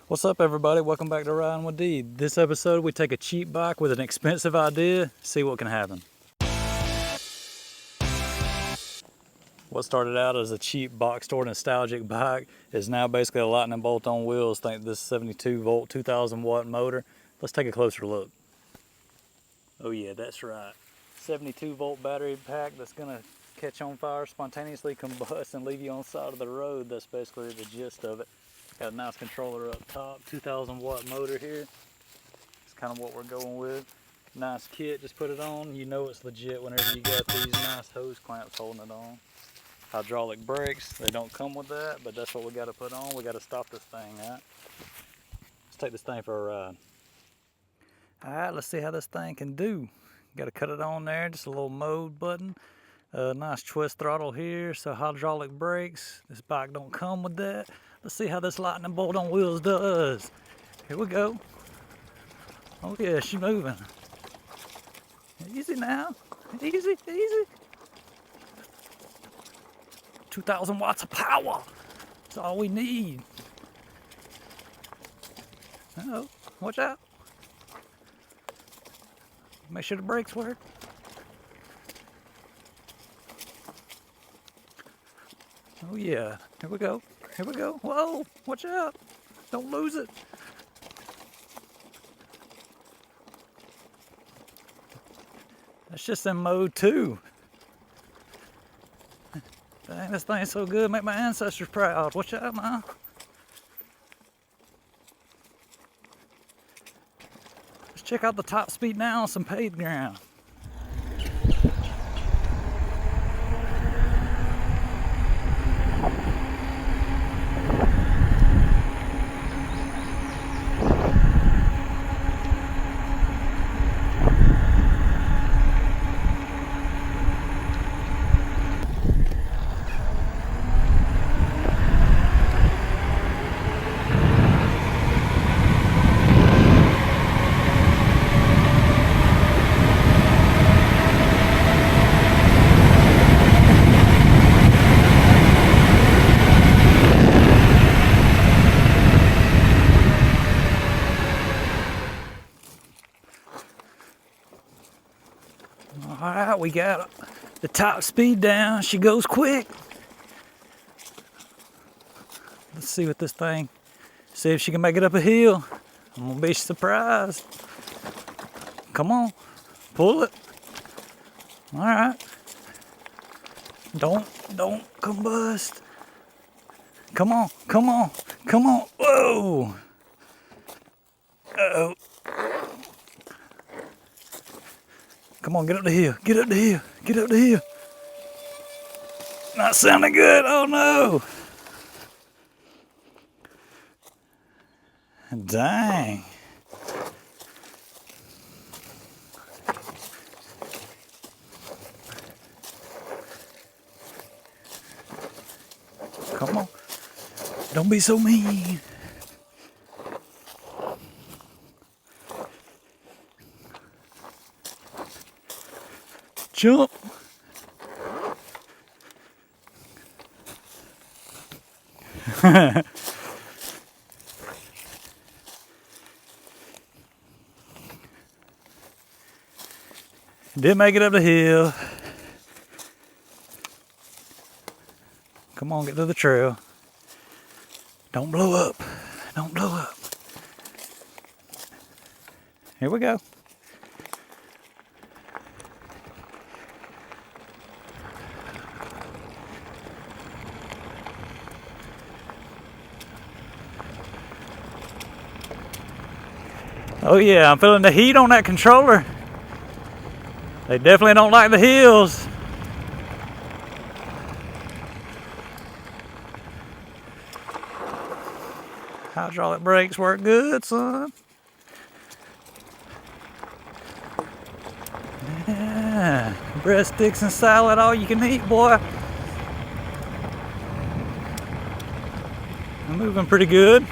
What's up, everybody? Welcome back to Riding with D. This episode, we take a cheap bike with an expensive idea, see what can happen. What started out as a cheap box store nostalgic bike is now basically a lightning bolt on wheels. Think this 72 volt, 2000 watt motor. Let's take a closer look. Oh yeah, that's right. 72 volt battery pack that's gonna catch on fire, spontaneously combust, and leave you on the side of the road. That's basically the gist of it. Got a nice controller up top, 2000 watt motor here. It's kind of what we're going with. Nice kit, just put it on. You know it's legit whenever you got these nice hose clamps holding it on. Hydraulic brakes, they don't come with that, but that's what we got to put on. We got to stop this thing, all right? Let's take this thing for a ride. All right, let's see how this thing can do. Got to cut it on there, just a little mode button. Nice twist throttle here, so hydraulic brakes. This bike don't come with that. Let's see how this lightning bolt on wheels does. Here we go. Oh yeah, she's moving. Easy now, easy, easy. 2,000 watts of power. That's all we need. Uh-oh, watch out. Make sure the brakes work. Oh yeah, here we go, here we go. Whoa, watch out, don't lose it. That's just in mode 2. Dang, this thing's so good, make my ancestors proud. Watch out, man. Let's check out the top speed now on some paved ground. All right, we got the top speed down. She goes quick. Let's see what this thing, see if she can make it up a hill. I'm gonna be surprised. Come on, pull it. All right. Don't combust. Come on, come on, come on. Whoa. Uh-oh. Come on, get up the hill, get up the hill, get up the hill. Not sounding good, oh no. Dang. Come on, don't be so mean. Jump. Did make it up the hill. Come on, get to the trail. Don't blow up. Don't blow up. Here we go. Oh yeah, I'm feeling the heat on that controller. They definitely don't like the hills. Hydraulic brakes work good, son. Yeah, breadsticks and salad, all you can eat, boy. I'm moving pretty good.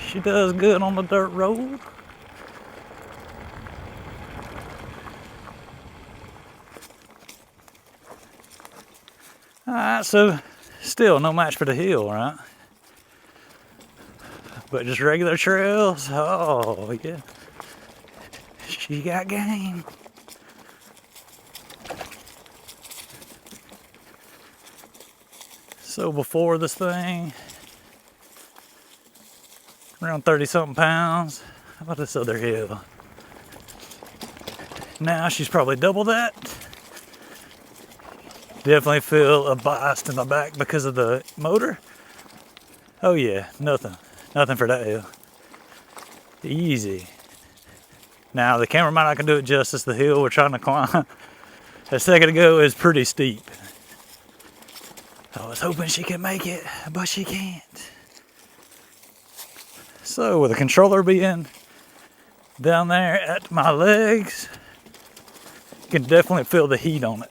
She does good on the dirt road. Alright, so Still no match for the hill, right? But just regular trails, oh yeah. She got game. So before this thing, around 30 something pounds. How about this other hill? Now she's probably double that. Definitely feel a bias in my back because of the motor. Oh yeah, nothing for that hill. Easy. Now the camera might not can do it justice. The hill we're trying to climb a second ago is pretty steep. I was hoping she could make it, but she can't. So with the controller being down there at my legs, you can definitely feel the heat on it.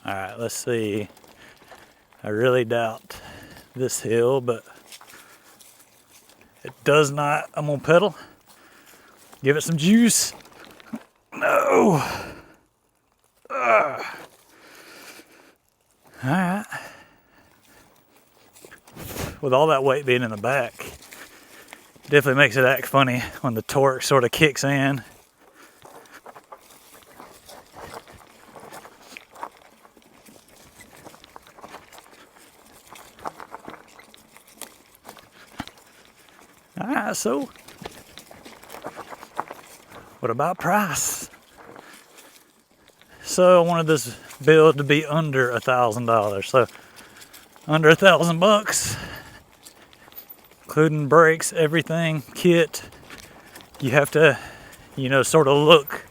All right, let's see. I really doubt this hill, but it does not. I'm gonna pedal. Give it some juice. No. All right. With all that weight being in the back, definitely makes it act funny when the torque sort of kicks in. All right, so what about price? So I wanted this build to be under $1,000. So under $1,000, including brakes, everything, kit. You have to, sort of look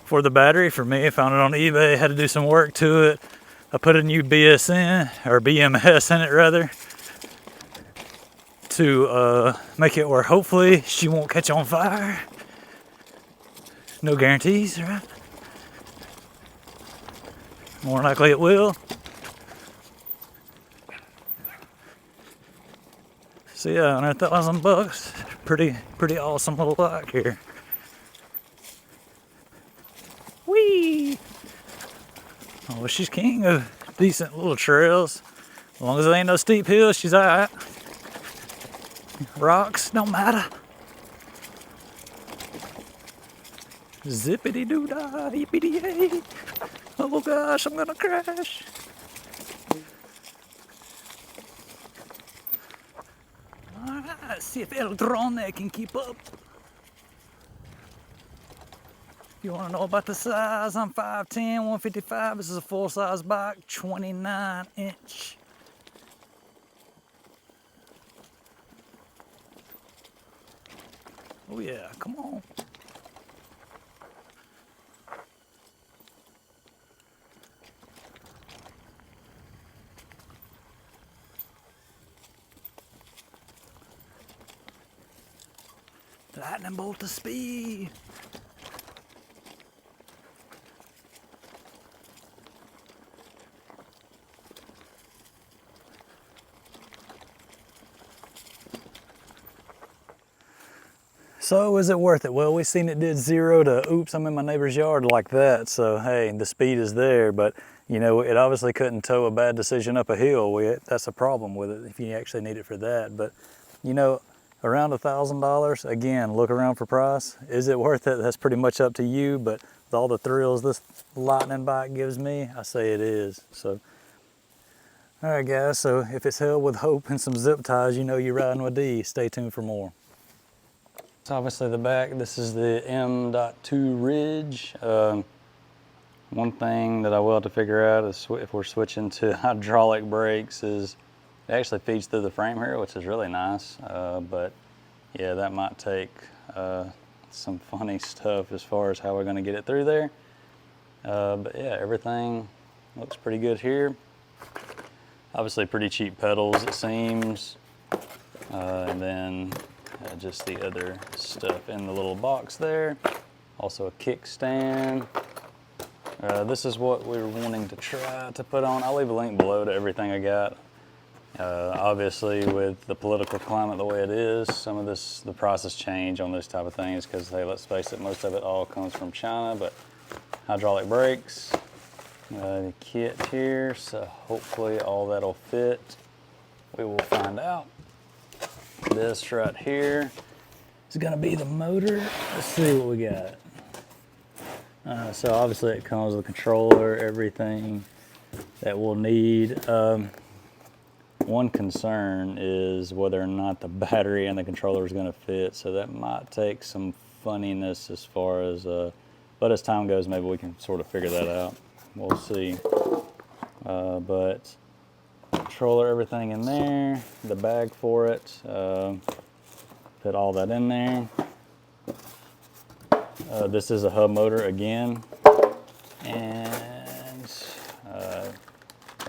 for the battery. For me, I found it on eBay, had to do some work to it. I put a new BMS in it rather, to make it where hopefully she won't catch on fire. No guarantees, right? More likely it will. So yeah, under $1,000, pretty awesome little bike here. Whee! Oh, she's king of decent little trails. As long as there ain't no steep hills, she's alright. Rocks don't matter. Zippity doo dah, yippity yay. Oh gosh, I'm gonna crash. Alright, see if El Drone can keep up. If you want to know about the size, I'm 5'10", 155. This is a full-size bike, 29-inch. Oh yeah, come on. Lightning bolt of speed. So is it worth it? Well, we seen it did 0 to oops, I'm in my neighbor's yard like that. So hey, the speed is there, but it obviously couldn't tow a bad decision up a hill. That's a problem with it if you actually need it for that. But around $1,000, again, look around for price. Is it worth it? That's pretty much up to you, but with all the thrills this Lightning bike gives me, I say it is. So, all right guys, so if it's held with hope and some zip ties, you're riding with D. Stay tuned for more. So obviously the back, this is the M.2 Ridge. One thing that I will have to figure out is if we're switching to hydraulic brakes is it actually feeds through the frame here, which is really nice. But yeah, that might take some funny stuff as far as how we're gonna get it through there. But yeah, everything looks pretty good here. Obviously pretty cheap pedals, it seems. And then just the other stuff in the little box there. Also a kickstand. This is what we were wanting to try to put on. I'll leave a link below to everything I got. Obviously, with the political climate the way it is, some of the prices change on this type of things because, hey, let's face it, most of it all comes from China. But hydraulic brakes, the kit here, so hopefully all that'll fit. We will find out. This right here is going to be the motor. Let's see what we got. So obviously it comes with a controller, everything that we'll need. One concern is whether or not the battery and the controller is going to fit, so that might take some funniness as far as, but as time goes, maybe we can sort of figure that out. We'll see. But controller, everything in there, the bag for it, put all that in there. This is a hub motor again, and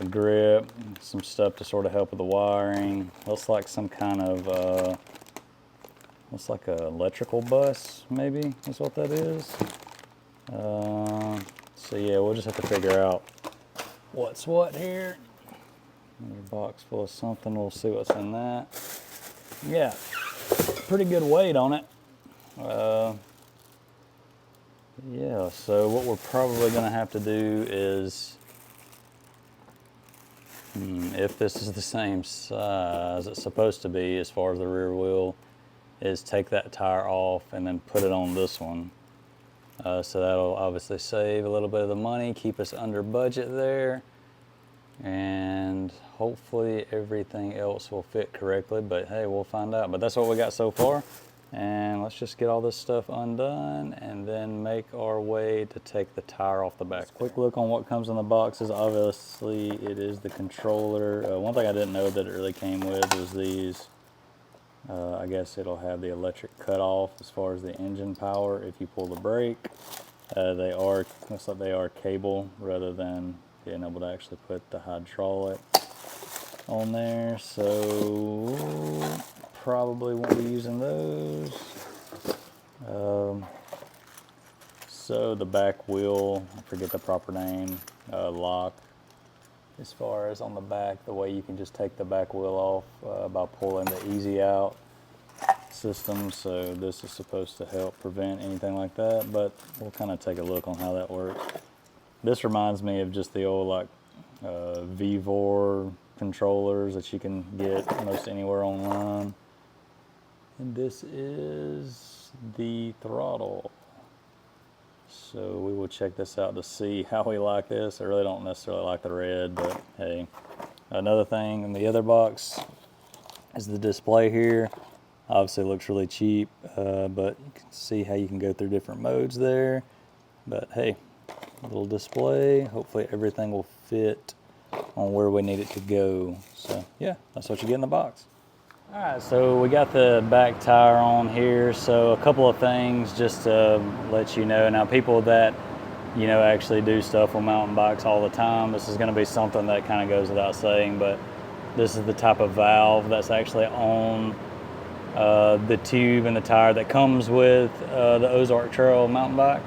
a grip, some stuff to sort of help with the wiring. Looks like some kind of, looks like an electrical bus, maybe, is what that is. So yeah, we'll just have to figure out what's what here. Another box full of something, we'll see what's in that. Yeah, pretty good weight on it. Yeah, so what we're probably gonna have to do is, if this is the same size it's supposed to be as far as the rear wheel, is take that tire off and then put it on this one. So that'll obviously save a little bit of the money, keep us under budget there, and hopefully everything else will fit correctly, but hey, we'll find out. But that's what we got so far, and let's just get all this stuff undone and then make our way to take the tire off the back. Quick look on what comes in the boxes. Obviously it is the controller. One thing I didn't know that it really came with was these. I guess it'll have the electric cutoff as far as the engine power if you pull the brake. They are, looks like they are cable rather than being able to actually put the hydraulic on there, so probably won't be using those. So the back wheel, I forget the proper name, lock. As far as on the back, the way you can just take the back wheel off by pulling the easy out system. So this is supposed to help prevent anything like that, but we'll kind of take a look on how that works. This reminds me of just the old like VEVOR controllers that you can get most anywhere online. And this is the throttle. So we will check this out to see how we like this. I really don't necessarily like the red, but hey. Another thing in the other box is the display here. Obviously it looks really cheap, but you can see how you can go through different modes there. But hey, a little display. Hopefully everything will fit on where we need it to go. So yeah, that's what you get in the box. All right, so we got the back tire on here. So a couple of things just to let you know. Now, people that, you know, actually do stuff on mountain bikes all the time, this is gonna be something that kind of goes without saying, but this is the type of valve that's actually on the tube and the tire that comes with the Ozark Trail mountain bike.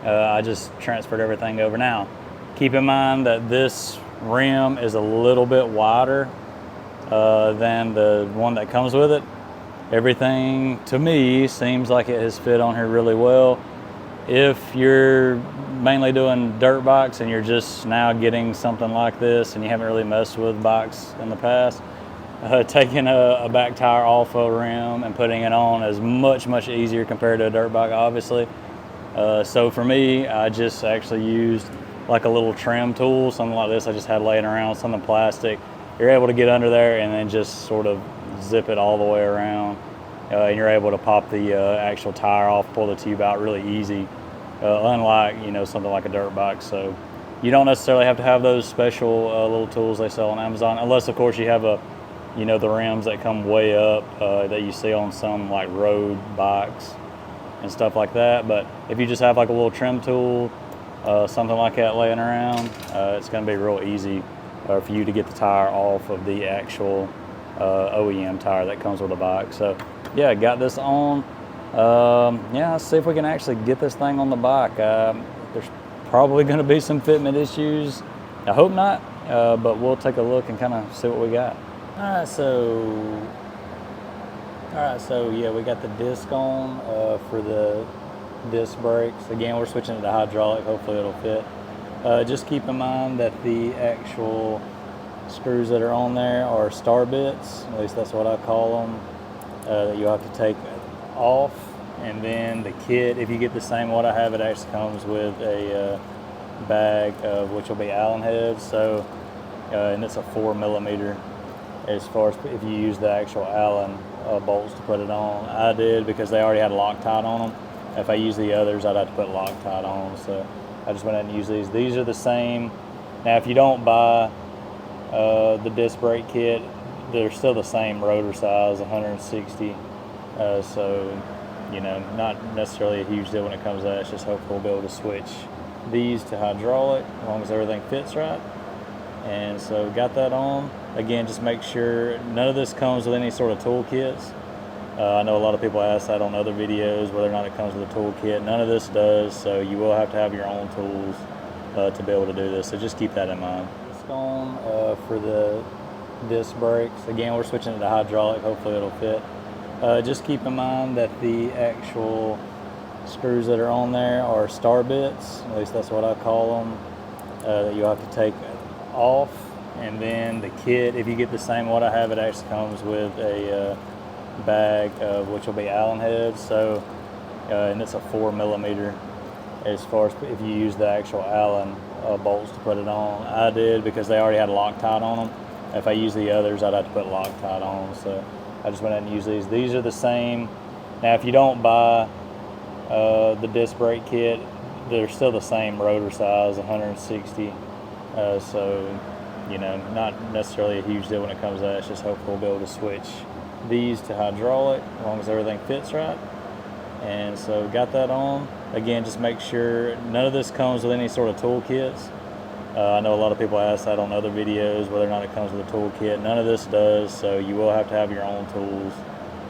I just transferred everything over. Now, keep in mind that this rim is a little bit wider than the one that comes with it. Everything to me seems like it has fit on here really well. If you're mainly doing dirt bikes and you're just now getting something like this and you haven't really messed with bikes in the past, taking a back tire off a rim and putting it on is much easier compared to a dirt bike, obviously. So for me, I just actually used like a little trim tool, something like this I just had laying around, something plastic. You're able to get under there and then just sort of zip it all the way around. And you're able to pop the actual tire off, pull the tube out really easy, unlike, you know, something like a dirt bike. So you don't necessarily have to have those special little tools they sell on Amazon, unless of course you have you know, the rims that come way up that you see on some like road bikes and stuff like that. But if you just have like a little trim tool, something like that laying around, it's going to be real easy for you to get the tire off of the actual OEM tire that comes with the bike. So yeah, got this on. Yeah, let's see if we can actually get this thing on the bike. There's probably going to be some fitment issues. I hope not, but we'll take a look and kind of see what we got. Alright, so yeah, we got the disc on for the disc brakes. Again, we're switching it to hydraulic. Hopefully it'll fit. Just keep in mind that the actual screws that are on there are star bits. At least that's what I call them. That you'll have to take off, and then the kit, if you get the same what I have, it actually comes with a bag of which will be Allen heads. So, and it's a 4mm. As far as if you use the actual Allen bolts to put it on. I did because they already had Loctite on them. If I use the others, I'd have to put Loctite on. So I just went ahead and used these. These are the same. Now, if you don't buy the disc brake kit, they're still the same rotor size, 160. So, you know, not necessarily a huge deal when it comes to that. It's just hopefully we'll be able to switch these to hydraulic as long as everything fits right. And so got that on. Again, just make sure none of this comes with any sort of tool kits. I know a lot of people ask that on other videos, whether or not it comes with a tool kit. None of this does, so you will have to have your own tools to be able to do this. So just keep that in mind. It's on for the disc brakes. Again, we're switching it to hydraulic. Hopefully it'll fit. Just keep in mind that the actual screws that are on there are star bits. At least that's what I call them. That you'll have to take off, and then the kit, if you get the same what I have, it actually comes with a bag of which will be Allen heads. So, and it's a 4mm. As far as if you use the actual Allen bolts to put it on. I did because they already had Loctite on them. If I use the others, I'd have to put Loctite on. So I just went ahead and used these. These are the same. Now, if you don't buy the disc brake kit, they're still the same rotor size, 160. So, you know, not necessarily a huge deal when it comes to that. It's just hopefully we'll be able to switch these to hydraulic as long as everything fits right. And so got that on. Again, just make sure none of this comes with any sort of tool kits. I know a lot of people ask that on other videos, whether or not it comes with a tool kit. None of this does, so you will have to have your own tools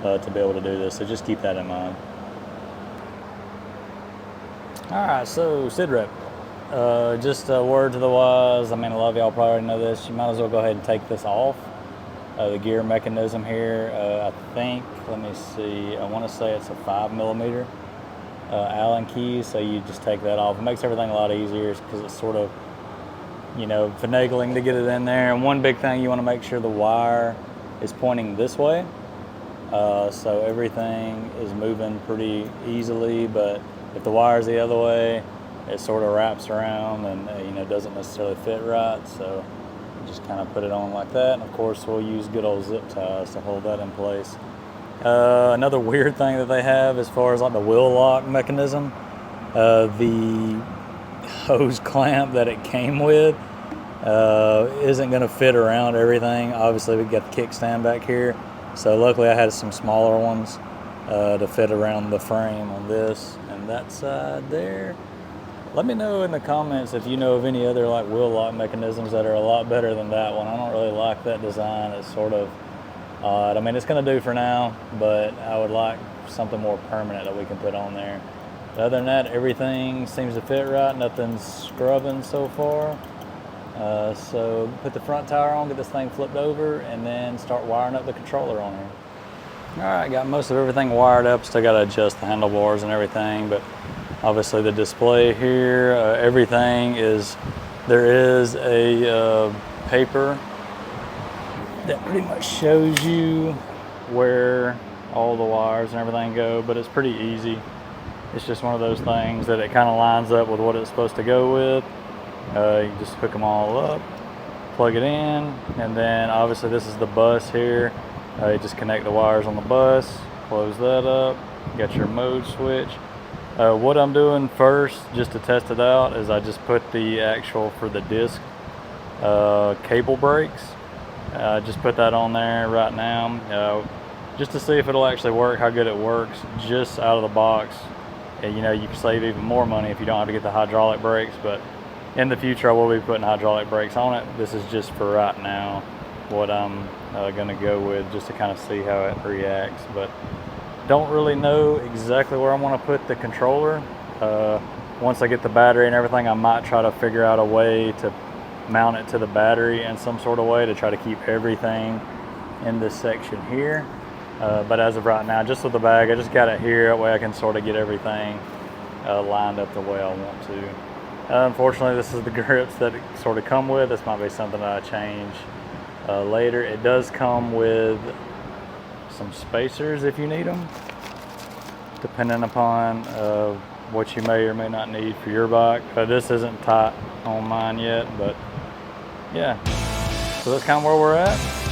to be able to do this. So just keep that in mind. All right, so SID rep. Just a word to the wise. I mean, a lot of y'all probably already know this. You might as well go ahead and take this off. The gear mechanism here, I think, let me see, I want to say it's a 5mm Allen key, so you just take that off. It makes everything a lot easier because it's sort of, you know, finagling to get it in there. And one big thing, you want to make sure the wire is pointing this way, so everything is moving pretty easily. But if the wire's the other way, it sort of wraps around and you know, doesn't necessarily fit right. So just kind of put it on like that, and of course we'll use good old zip ties to hold that in place. Another weird thing that they have as far as like the wheel lock mechanism, the hose clamp that it came with isn't going to fit around everything. Obviously we got the kickstand back here, so luckily I had some smaller ones to fit around the frame on this and that side there. Let me know in the comments if you know of any other like wheel lock mechanisms that are a lot better than that one. I don't really like that design. It's sort of odd. I mean, it's going to do for now, but I would like something more permanent that we can put on there. But other than that, everything seems to fit right. Nothing's scrubbing so far. So put the front tire on, get this thing flipped over, and then start wiring up the controller on here. All right, got most of everything wired up. Still got to adjust the handlebars and everything, but obviously the display here, everything is, there is a paper that pretty much shows you where all the wires and everything go, but it's pretty easy. It's just one of those things that it kind of lines up with what it's supposed to go with. You just hook them all up, plug it in, and then obviously this is the bus here. You just connect the wires on the bus, close that up, got your mode switch. What I'm doing first, just to test it out, is I just put the actual, for the disc cable brakes. Just put that on there right now, just to see if it'll actually work, how good it works, just out of the box. And, you know, you can save even more money if you don't have to get the hydraulic brakes, but in the future I will be putting hydraulic brakes on it. This is just for right now what I'm going to go with, just to kind of see how it reacts. But don't really know exactly where I want to put the controller. Once I get the battery and everything, I might try to figure out a way to mount it to the battery in some sort of way to try to keep everything in this section here. But as of right now, just with the bag, I just got it here. That way I can sort of get everything lined up the way I want to. Unfortunately, this is the grips that it sort of come with. This might be something that I change later. It does come with some spacers if you need them, depending upon what you may or may not need for your bike. This isn't tight on mine yet, but yeah. So that's kind of where we're at.